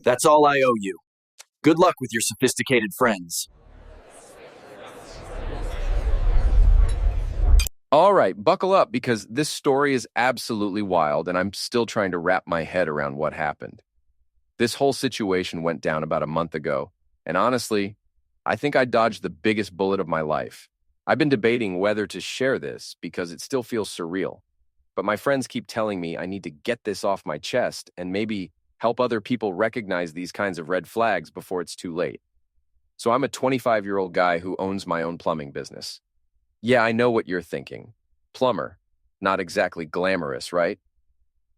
That's all I owe you. Good luck with your sophisticated friends. All right, buckle up because this story is absolutely wild and I'm still trying to wrap my head around what happened. This whole situation went down about a month ago, and honestly, I think I dodged the biggest bullet of my life. I've been debating whether to share this because it still feels surreal, but my friends keep telling me I need to get this off my chest and maybe help other people recognize these kinds of red flags before it's too late. So I'm a 25-year-old guy who owns my own plumbing business. Yeah, I know what you're thinking. Plumber. Not exactly glamorous, right?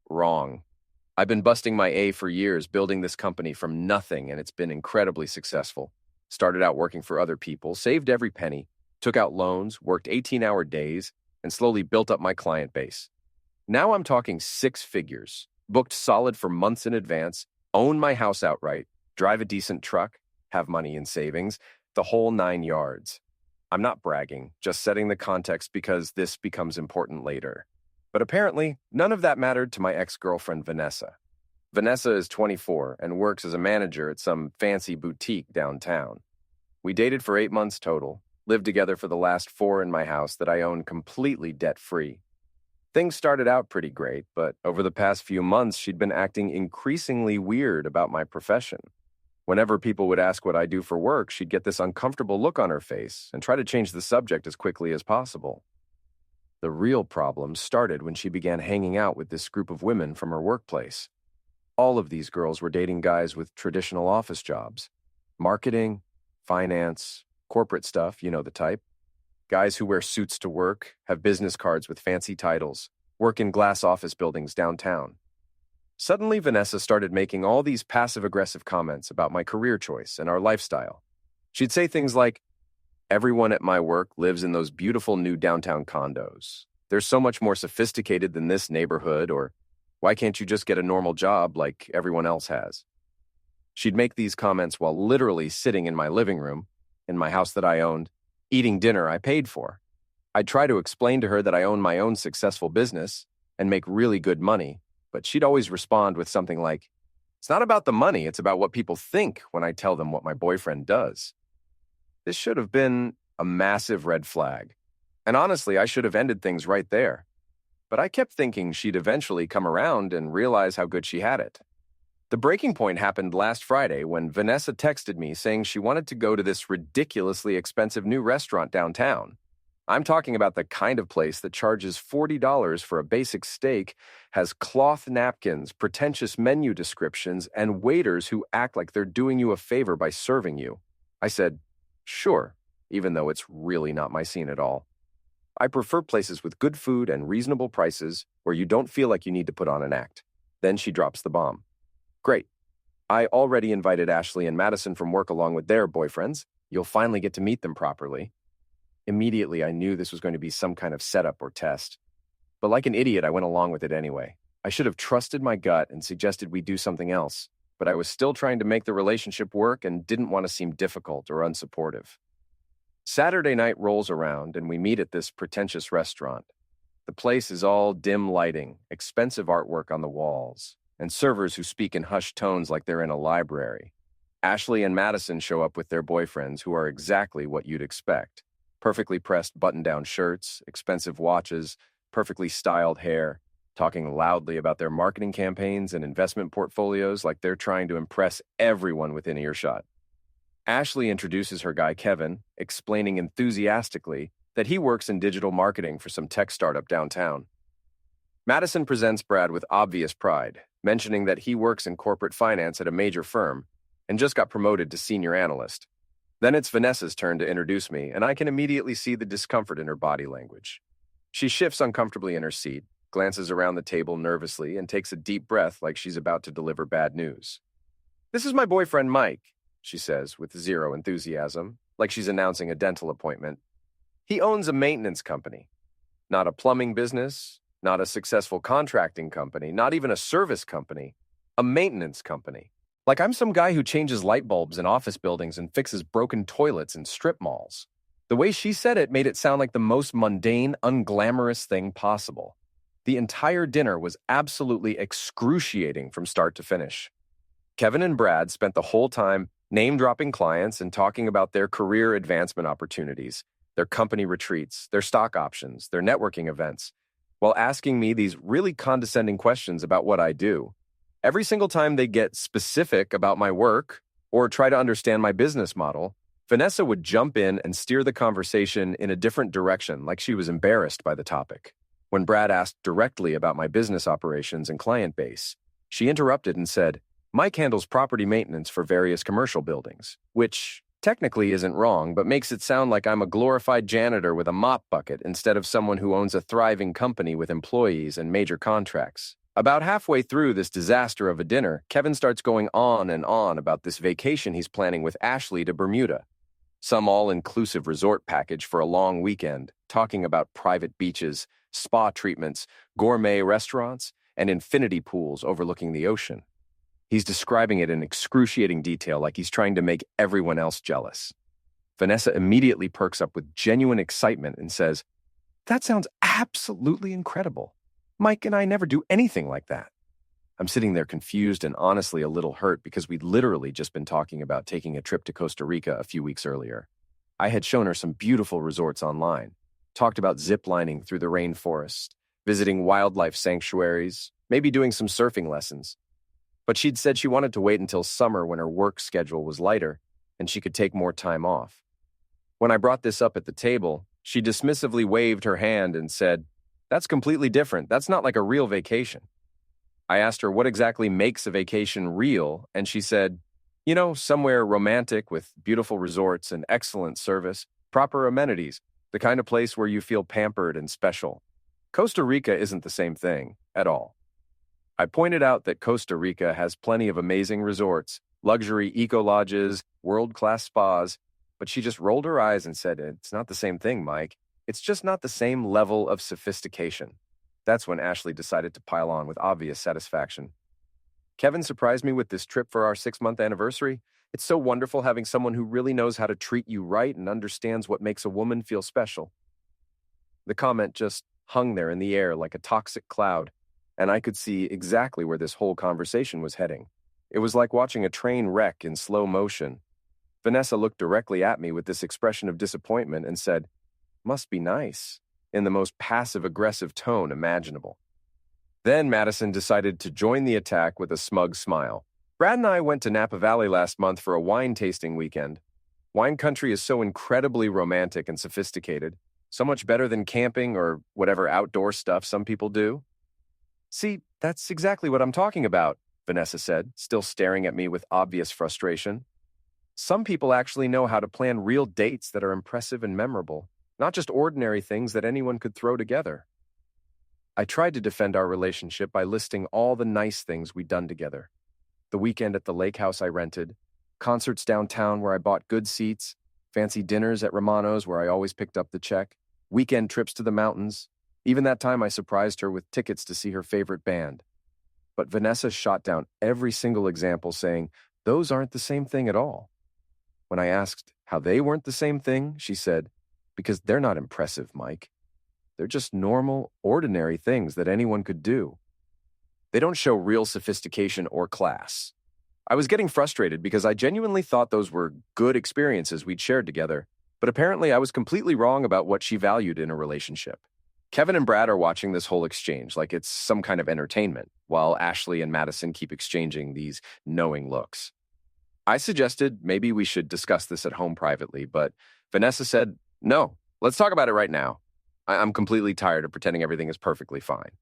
Wrong. I've been busting my A for years building this company from nothing, and it's been incredibly successful. Started out working for other people, saved every penny, took out loans, worked 18-hour days, and slowly built up my client base. Now I'm talking six figures, booked solid for months in advance, own my house outright, drive a decent truck, have money in savings, the whole 9 yards. I'm not bragging, just setting the context because this becomes important later. But apparently, none of that mattered to my ex-girlfriend, Vanessa. Vanessa is 24 and works as a manager at some fancy boutique downtown. We dated for 8 months total, lived together for the last 4 in my house that I own completely debt-free. Things started out pretty great, but over the past few months, she'd been acting increasingly weird about my profession. Whenever people would ask what I do for work, she'd get this uncomfortable look on her face and try to change the subject as quickly as possible. The real problem started when she began hanging out with this group of women from her workplace. All of these girls were dating guys with traditional office jobs. Marketing, finance, corporate stuff, you know the type. Guys who wear suits to work, have business cards with fancy titles, work in glass office buildings downtown. Suddenly, Vanessa started making all these passive-aggressive comments about my career choice and our lifestyle. She'd say things like, "Everyone at my work lives in those beautiful new downtown condos. They're so much more sophisticated than this neighborhood," or, "Why can't you just get a normal job like everyone else has?" She'd make these comments while literally sitting in my living room, in my house that I owned, eating dinner I paid for. I'd try to explain to her that I own my own successful business and make really good money, but she'd always respond with something like, "It's not about the money, it's about what people think when I tell them what my boyfriend does." This should have been a massive red flag. And honestly, I should have ended things right there. But I kept thinking she'd eventually come around and realize how good she had it. The breaking point happened last Friday when Vanessa texted me saying she wanted to go to this ridiculously expensive new restaurant downtown. I'm talking about the kind of place that charges $40 for a basic steak, has cloth napkins, pretentious menu descriptions, and waiters who act like they're doing you a favor by serving you. I said, sure, even though it's really not my scene at all. I prefer places with good food and reasonable prices where you don't feel like you need to put on an act. Then she drops the bomb. Great. I already invited Ashley and Madison from work along with their boyfriends. You'll finally get to meet them properly. Immediately, I knew this was going to be some kind of setup or test. But like an idiot, I went along with it anyway. I should have trusted my gut and suggested we do something else, but I was still trying to make the relationship work and didn't want to seem difficult or unsupportive. Saturday night rolls around and we meet at this pretentious restaurant. The place is all dim lighting, expensive artwork on the walls, and servers who speak in hushed tones like they're in a library. Ashley and Madison show up with their boyfriends who are exactly what you'd expect. Perfectly pressed button-down shirts, expensive watches, perfectly styled hair, talking loudly about their marketing campaigns and investment portfolios like they're trying to impress everyone within earshot. Ashley introduces her guy Kevin, explaining enthusiastically that he works in digital marketing for some tech startup downtown. Madison presents Brad with obvious pride, mentioning that he works in corporate finance at a major firm and just got promoted to senior analyst. Then it's Vanessa's turn to introduce me, and I can immediately see the discomfort in her body language. She shifts uncomfortably in her seat, glances around the table nervously, and takes a deep breath like she's about to deliver bad news. "This is my boyfriend, Mike," she says with zero enthusiasm, like she's announcing a dental appointment. "He owns a maintenance company. Not a plumbing business, not a successful contracting company, not even a service company. A maintenance company. Like I'm some guy who changes light bulbs in office buildings and fixes broken toilets in strip malls." The way she said it made it sound like the most mundane, unglamorous thing possible. The entire dinner was absolutely excruciating from start to finish. Kevin and Brad spent the whole time name-dropping clients and talking about their career advancement opportunities, their company retreats, their stock options, their networking events, while asking me these really condescending questions about what I do. Every single time they get specific about my work or try to understand my business model, Vanessa would jump in and steer the conversation in a different direction, like she was embarrassed by the topic. When Brad asked directly about my business operations and client base, she interrupted and said, "Mike handles property maintenance for various commercial buildings," which technically isn't wrong, but makes it sound like I'm a glorified janitor with a mop bucket instead of someone who owns a thriving company with employees and major contracts. About halfway through this disaster of a dinner, Kevin starts going on and on about this vacation he's planning with Ashley to Bermuda. Some all-inclusive resort package for a long weekend, talking about private beaches, spa treatments, gourmet restaurants, and infinity pools overlooking the ocean. He's describing it in excruciating detail like he's trying to make everyone else jealous. Vanessa immediately perks up with genuine excitement and says, "That sounds absolutely incredible. Mike and I never do anything like that." I'm sitting there confused and honestly a little hurt because we'd literally just been talking about taking a trip to Costa Rica a few weeks earlier. I had shown her some beautiful resorts online, talked about ziplining through the rainforest, visiting wildlife sanctuaries, maybe doing some surfing lessons. But she'd said she wanted to wait until summer when her work schedule was lighter and she could take more time off. When I brought this up at the table, she dismissively waved her hand and said, "That's completely different. That's not like a real vacation." I asked her what exactly makes a vacation real, and she said, somewhere romantic with beautiful resorts and excellent service, proper amenities, the kind of place where you feel pampered and special. Costa Rica isn't the same thing at all. I pointed out that Costa Rica has plenty of amazing resorts, luxury eco-lodges, world-class spas, but she just rolled her eyes and said, "It's not the same thing, Mike. It's just not the same level of sophistication." That's when Ashley decided to pile on with obvious satisfaction. "Kevin surprised me with this trip for our 6-month anniversary. It's so wonderful having someone who really knows how to treat you right and understands what makes a woman feel special." The comment just hung there in the air like a toxic cloud, and I could see exactly where this whole conversation was heading. It was like watching a train wreck in slow motion. Vanessa looked directly at me with this expression of disappointment and said, "Must be nice," in the most passive-aggressive tone imaginable. Then Madison decided to join the attack with a smug smile. "Brad and I went to Napa Valley last month for a wine tasting weekend. Wine country is so incredibly romantic and sophisticated, so much better than camping or whatever outdoor stuff some people do." "See, that's exactly what I'm talking about," Vanessa said, still staring at me with obvious frustration. "Some people actually know how to plan real dates that are impressive and memorable, not just ordinary things that anyone could throw together." I tried to defend our relationship by listing all the nice things we'd done together. The weekend at the lake house I rented, concerts downtown where I bought good seats, fancy dinners at Romano's where I always picked up the check, weekend trips to the mountains. Even that time I surprised her with tickets to see her favorite band. But Vanessa shot down every single example saying, "Those aren't the same thing at all." When I asked how they weren't the same thing, she said, "Because they're not impressive, Mike. They're just normal, ordinary things that anyone could do. They don't show real sophistication or class." I was getting frustrated because I genuinely thought those were good experiences we'd shared together, but apparently I was completely wrong about what she valued in a relationship. Kevin and Brad are watching this whole exchange like it's some kind of entertainment, while Ashley and Madison keep exchanging these knowing looks. I suggested maybe we should discuss this at home privately, but Vanessa said, "No, let's talk about it right now. I'm completely tired of pretending everything is perfectly fine."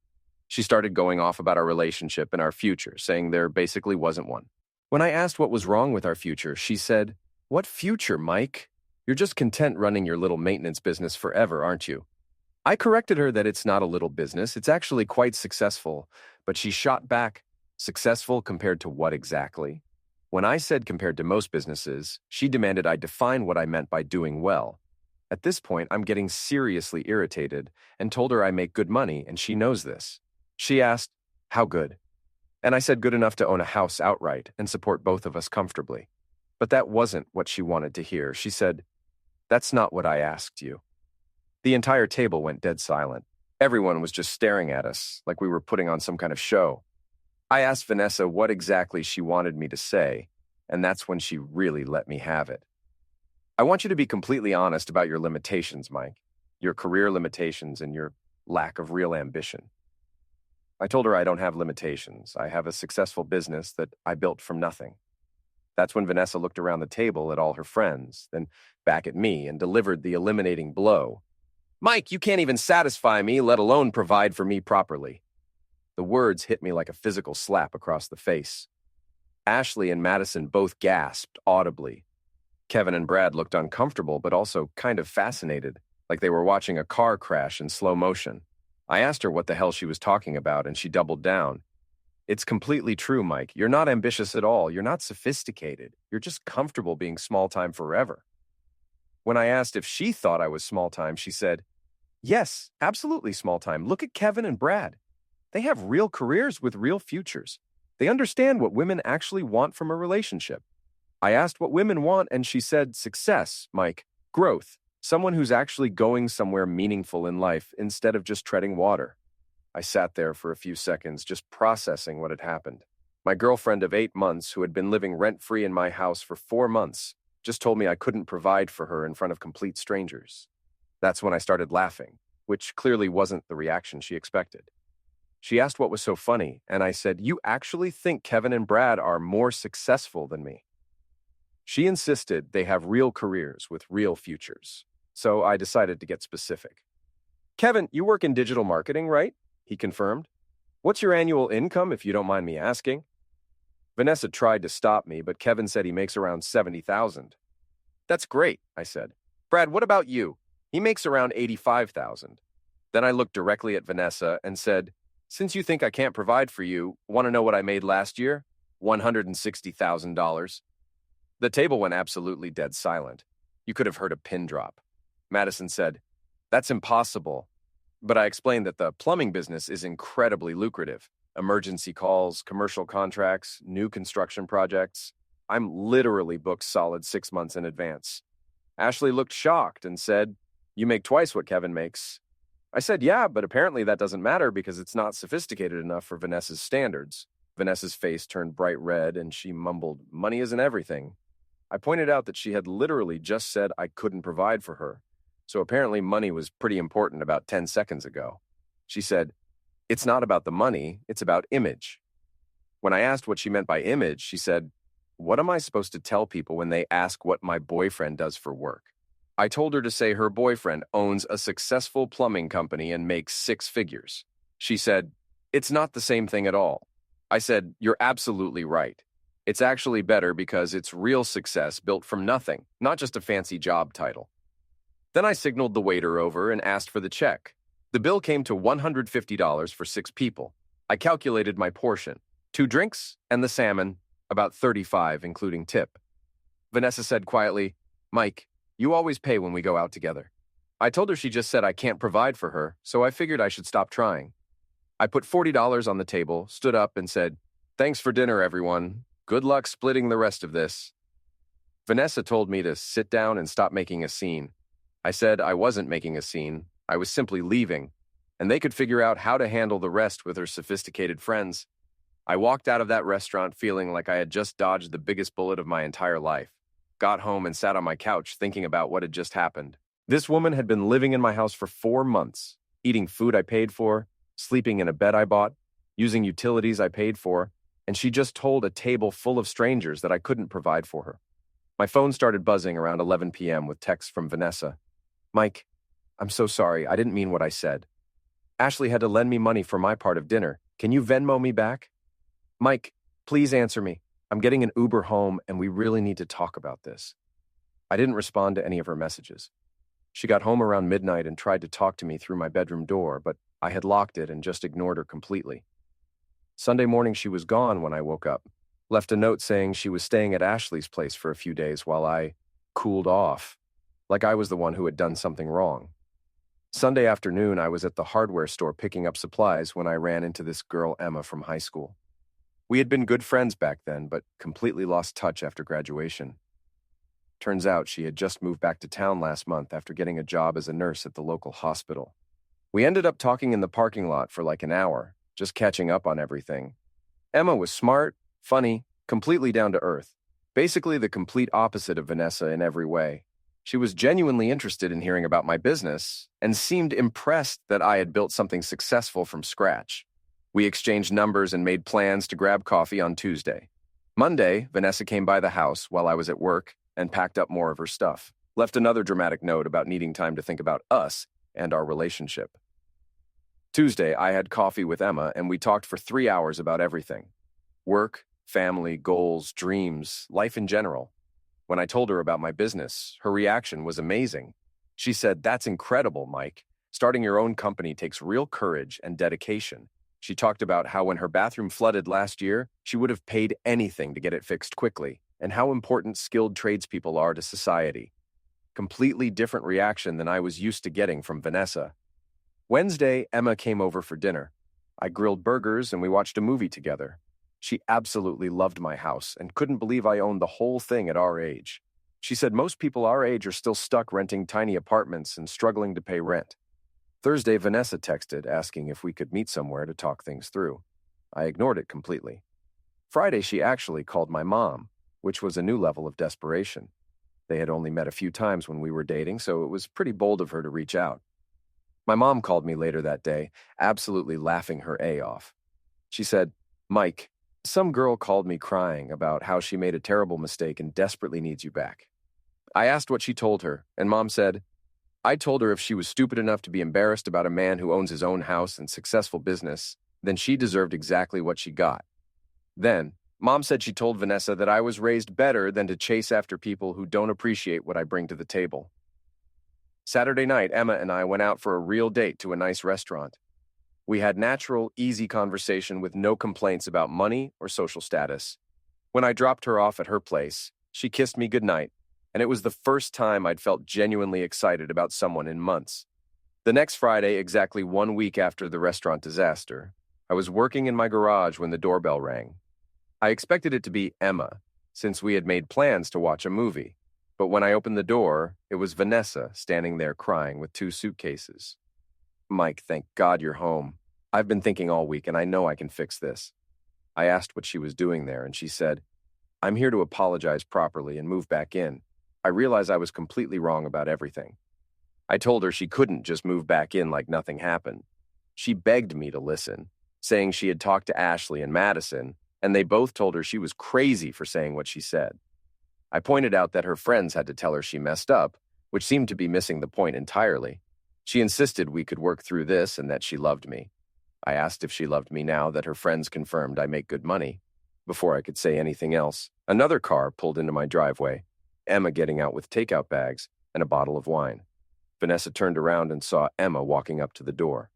She started going off about our relationship and our future, saying there basically wasn't one. When I asked what was wrong with our future, she said, "What future, Mike? You're just content running your little maintenance business forever, aren't you?" I corrected her that it's not a little business, it's actually quite successful, but she shot back, "Successful compared to what exactly?" When I said compared to most businesses, she demanded I define what I meant by doing well. At this point, I'm getting seriously irritated and told her I make good money and she knows this. She asked, "How good?" And I said good enough to own a house outright and support both of us comfortably. But that wasn't what she wanted to hear. She said, "That's not what I asked you." The entire table went dead silent. Everyone was just staring at us like we were putting on some kind of show. I asked Vanessa what exactly she wanted me to say, and that's when she really let me have it. I want you to be completely honest about your limitations, Mike, your career limitations and your lack of real ambition. I told her I don't have limitations. I have a successful business that I built from nothing. That's when Vanessa looked around the table at all her friends, then back at me and delivered the eliminating blow. Mike, you can't even satisfy me, let alone provide for me properly. The words hit me like a physical slap across the face. Ashley and Madison both gasped audibly. Kevin and Brad looked uncomfortable, but also kind of fascinated, like they were watching a car crash in slow motion. I asked her what the hell she was talking about, and she doubled down. It's completely true, Mike. You're not ambitious at all. You're not sophisticated. You're just comfortable being small-time forever. When I asked if she thought I was small-time, she said, yes, absolutely small-time. Look at Kevin and Brad. They have real careers with real futures. They understand what women actually want from a relationship. I asked what women want, and she said, success, Mike, growth, someone who's actually going somewhere meaningful in life instead of just treading water. I sat there for a few seconds, just processing what had happened. My girlfriend of 8 months, who had been living rent-free in my house for 4 months, just told me I couldn't provide for her in front of complete strangers. That's when I started laughing, which clearly wasn't the reaction she expected. She asked what was so funny, and I said, you actually think Kevin and Brad are more successful than me? She insisted they have real careers with real futures, so I decided to get specific. Kevin, you work in digital marketing, right? He confirmed. What's your annual income, if you don't mind me asking? Vanessa tried to stop me, but Kevin said he makes around $70,000. That's great, I said. Brad, what about you? He makes around $85,000. Then I looked directly at Vanessa and said, since you think I can't provide for you, want to know what I made last year? $160,000. The table went absolutely dead silent. You could have heard a pin drop. Madison said, that's impossible. But I explained that the plumbing business is incredibly lucrative. Emergency calls, commercial contracts, new construction projects. I'm literally booked solid 6 months in advance. Ashley looked shocked and said, you make twice what Kevin makes. I said, yeah, but apparently that doesn't matter because it's not sophisticated enough for Vanessa's standards. Vanessa's face turned bright red and she mumbled, money isn't everything. I pointed out that she had literally just said I couldn't provide for her. So apparently money was pretty important about 10 seconds ago. She said, it's not about the money, it's about image. When I asked what she meant by image, she said, what am I supposed to tell people when they ask what my boyfriend does for work? I told her to say her boyfriend owns a successful plumbing company and makes 6 figures. She said, it's not the same thing at all. I said, you're absolutely right. It's actually better because it's real success built from nothing, not just a fancy job title. Then I signaled the waiter over and asked for the check. The bill came to $150 for 6 people. I calculated my portion, 2 drinks and the salmon, about $35 including tip. Vanessa said quietly, Mike, you always pay when we go out together. I told her she just said I can't provide for her, so I figured I should stop trying. I put $40 on the table, stood up and said, thanks for dinner, everyone. Good luck splitting the rest of this. Vanessa told me to sit down and stop making a scene. I said I wasn't making a scene, I was simply leaving, and they could figure out how to handle the rest with her sophisticated friends. I walked out of that restaurant feeling like I had just dodged the biggest bullet of my entire life. Got home and sat on my couch thinking about what had just happened. This woman had been living in my house for 4 months, eating food I paid for, sleeping in a bed I bought, using utilities I paid for, and she just told a table full of strangers that I couldn't provide for her. My phone started buzzing around 11 p.m. with texts from Vanessa. Mike, I'm so sorry. I didn't mean what I said. Ashley had to lend me money for my part of dinner. Can you Venmo me back? Mike, please answer me. I'm getting an Uber home and we really need to talk about this. I didn't respond to any of her messages. She got home around midnight and tried to talk to me through my bedroom door, but I had locked it and just ignored her completely. Sunday morning she was gone when I woke up. Left a note saying she was staying at Ashley's place for a few days while I cooled off, like I was the one who had done something wrong. Sunday afternoon, I was at the hardware store picking up supplies when I ran into this girl, Emma, from high school. We had been good friends back then, but completely lost touch after graduation. Turns out she had just moved back to town last month after getting a job as a nurse at the local hospital. We ended up talking in the parking lot for like an hour, just catching up on everything. Emma was smart, funny, completely down to earth. Basically the complete opposite of Vanessa in every way. She was genuinely interested in hearing about my business and seemed impressed that I had built something successful from scratch. We exchanged numbers and made plans to grab coffee on Tuesday. Monday, Vanessa came by the house while I was at work and packed up more of her stuff, left another dramatic note about needing time to think about us and our relationship. Tuesday, I had coffee with Emma and we talked for 3 hours about everything. Work, family, goals, dreams, life in general. When I told her about my business, her reaction was amazing. She said, "That's incredible, Mike. Starting your own company takes real courage and dedication." She talked about how when her bathroom flooded last year, she would have paid anything to get it fixed quickly, and how important skilled tradespeople are to society. Completely different reaction than I was used to getting from Vanessa. Wednesday, Emma came over for dinner. I grilled burgers and we watched a movie together. She absolutely loved my house and couldn't believe I owned the whole thing at our age. She said most people our age are still stuck renting tiny apartments and struggling to pay rent. Thursday, Vanessa texted asking if we could meet somewhere to talk things through. I ignored it completely. Friday, she actually called my mom, which was a new level of desperation. They had only met a few times when we were dating, so it was pretty bold of her to reach out. My mom called me later that day, absolutely laughing her A off. She said, "Mike, some girl called me crying about how she made a terrible mistake and desperately needs you back." I asked what she told her, and Mom said, "I told her if she was stupid enough to be embarrassed about a man who owns his own house and successful business, then she deserved exactly what she got." Then, Mom said she told Vanessa that I was raised better than to chase after people who don't appreciate what I bring to the table. Saturday night, Emma and I went out for a real date to a nice restaurant. We had natural, easy conversation with no complaints about money or social status. When I dropped her off at her place, she kissed me goodnight, and it was the first time I'd felt genuinely excited about someone in months. The next Friday, exactly 1 week after the restaurant disaster, I was working in my garage when the doorbell rang. I expected it to be Emma, since we had made plans to watch a movie. But when I opened the door, it was Vanessa standing there crying with 2 suitcases. "Mike, thank God you're home. I've been thinking all week and I know I can fix this." I asked what she was doing there and she said, "I'm here to apologize properly and move back in. I realize I was completely wrong about everything." I told her she couldn't just move back in like nothing happened. She begged me to listen, saying she had talked to Ashley and Madison, and they both told her she was crazy for saying what she said. I pointed out that her friends had to tell her she messed up, which seemed to be missing the point entirely. She insisted we could work through this and that she loved me. I asked if she loved me now that her friends confirmed I make good money. Before I could say anything else, another car pulled into my driveway, Emma getting out with takeout bags and a bottle of wine. Vanessa turned around and saw Emma walking up to the door.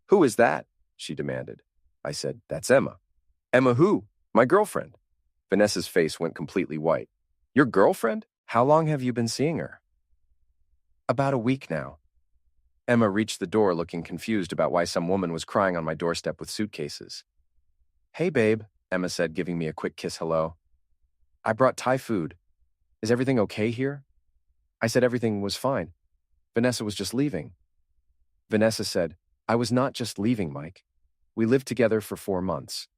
"Who is that?" she demanded. I said, "That's Emma." "Emma who?" "My girlfriend." Vanessa's face went completely white. "Your girlfriend? How long have you been seeing her?" "About a week now." Emma reached the door looking confused about why some woman was crying on my doorstep with suitcases. "Hey, babe," Emma said, giving me a quick kiss hello. "I brought Thai food. Is everything okay here?" I said everything was fine. Vanessa was just leaving. Vanessa said, "I was not just leaving, Mike. We lived together for 4 months.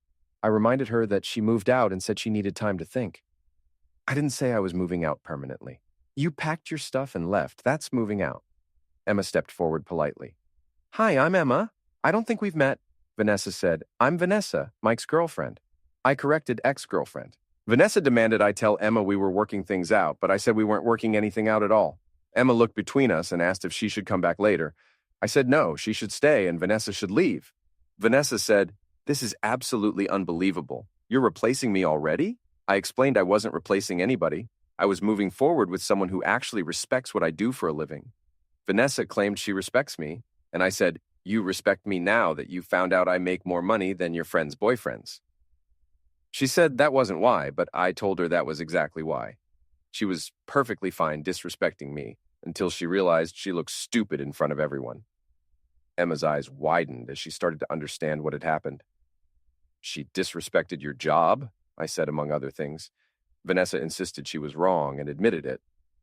I reminded her that she moved out and said she needed time to think. I didn't say I was moving out permanently. You packed your stuff and left. That's moving out." Emma stepped forward politely. "Hi, I'm Emma. I don't think we've met." Vanessa said, "I'm Vanessa, Mike's girlfriend." I corrected ex-girlfriend. Vanessa demanded I tell Emma we were working things out, but I said we weren't working anything out at all. Emma looked between us and asked if she should come back later. I said no, she should stay and Vanessa should leave. Vanessa said, "This is absolutely unbelievable. You're replacing me already?" I explained I wasn't replacing anybody. I was moving forward with someone who actually respects what I do for a living. Vanessa claimed she respects me, and I said, "You respect me now that you found out I make more money than your friends' boyfriends." She said that wasn't why, but I told her that was exactly why. She was perfectly fine disrespecting me until she realized she looked stupid in front of everyone. Emma's eyes widened as she started to understand what had happened. "She disrespected your job?" I said, among other things. Vanessa insisted she was wrong and admitted it,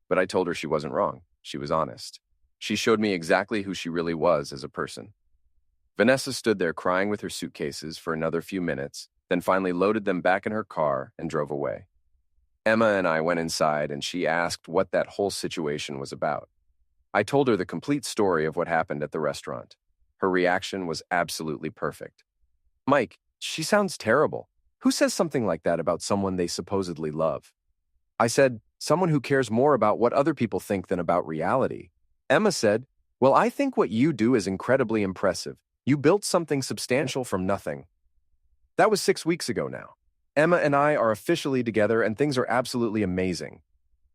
but I told her she wasn't wrong. She was honest. She showed me exactly who she really was as a person. Vanessa stood there crying with her suitcases for another few minutes, then finally loaded them back in her car and drove away. Emma and I went inside and she asked what that whole situation was about. I told her the complete story of what happened at the restaurant. Her reaction was absolutely perfect. Mike, she sounds terrible. Who says something like that about someone they supposedly love? I said, someone who cares more about what other people think than about reality. Emma said, well, I think what you do is incredibly impressive. You built something substantial from nothing. That was 6 weeks ago now. Emma and I are officially together and things are absolutely amazing.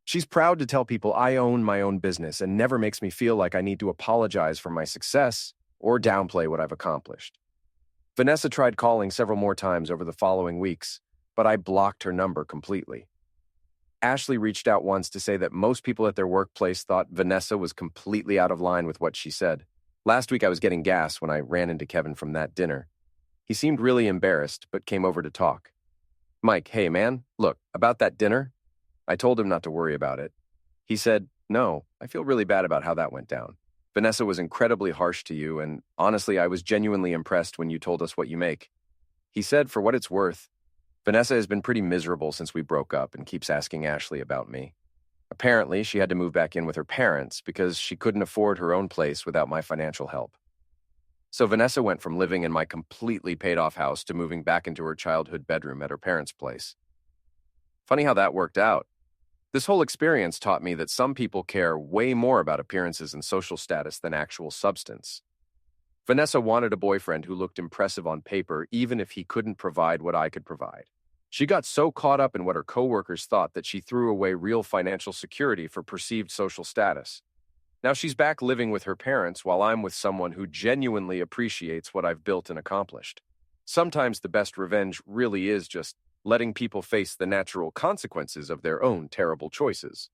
She's proud to tell people I own my own business and never makes me feel like I need to apologize for my success or downplay what I've accomplished. Vanessa tried calling several more times over the following weeks, but I blocked her number completely. Ashley reached out once to say that most people at their workplace thought Vanessa was completely out of line with what she said. Last week I was getting gas when I ran into Kevin from that dinner. He seemed really embarrassed, but came over to talk. Mike, hey man, look, about that dinner? I told him not to worry about it. He said, no, I feel really bad about how that went down. Vanessa was incredibly harsh to you, and honestly, I was genuinely impressed when you told us what you make. He said, for what it's worth, Vanessa has been pretty miserable since we broke up and keeps asking Ashley about me. Apparently, she had to move back in with her parents because she couldn't afford her own place without my financial help. So Vanessa went from living in my completely paid-off house to moving back into her childhood bedroom at her parents' place. Funny how that worked out. This whole experience taught me that some people care way more about appearances and social status than actual substance. Vanessa wanted a boyfriend who looked impressive on paper, even if he couldn't provide what I could provide. She got so caught up in what her coworkers thought that she threw away real financial security for perceived social status. Now she's back living with her parents while I'm with someone who genuinely appreciates what I've built and accomplished. Sometimes the best revenge really is just letting people face the natural consequences of their own terrible choices.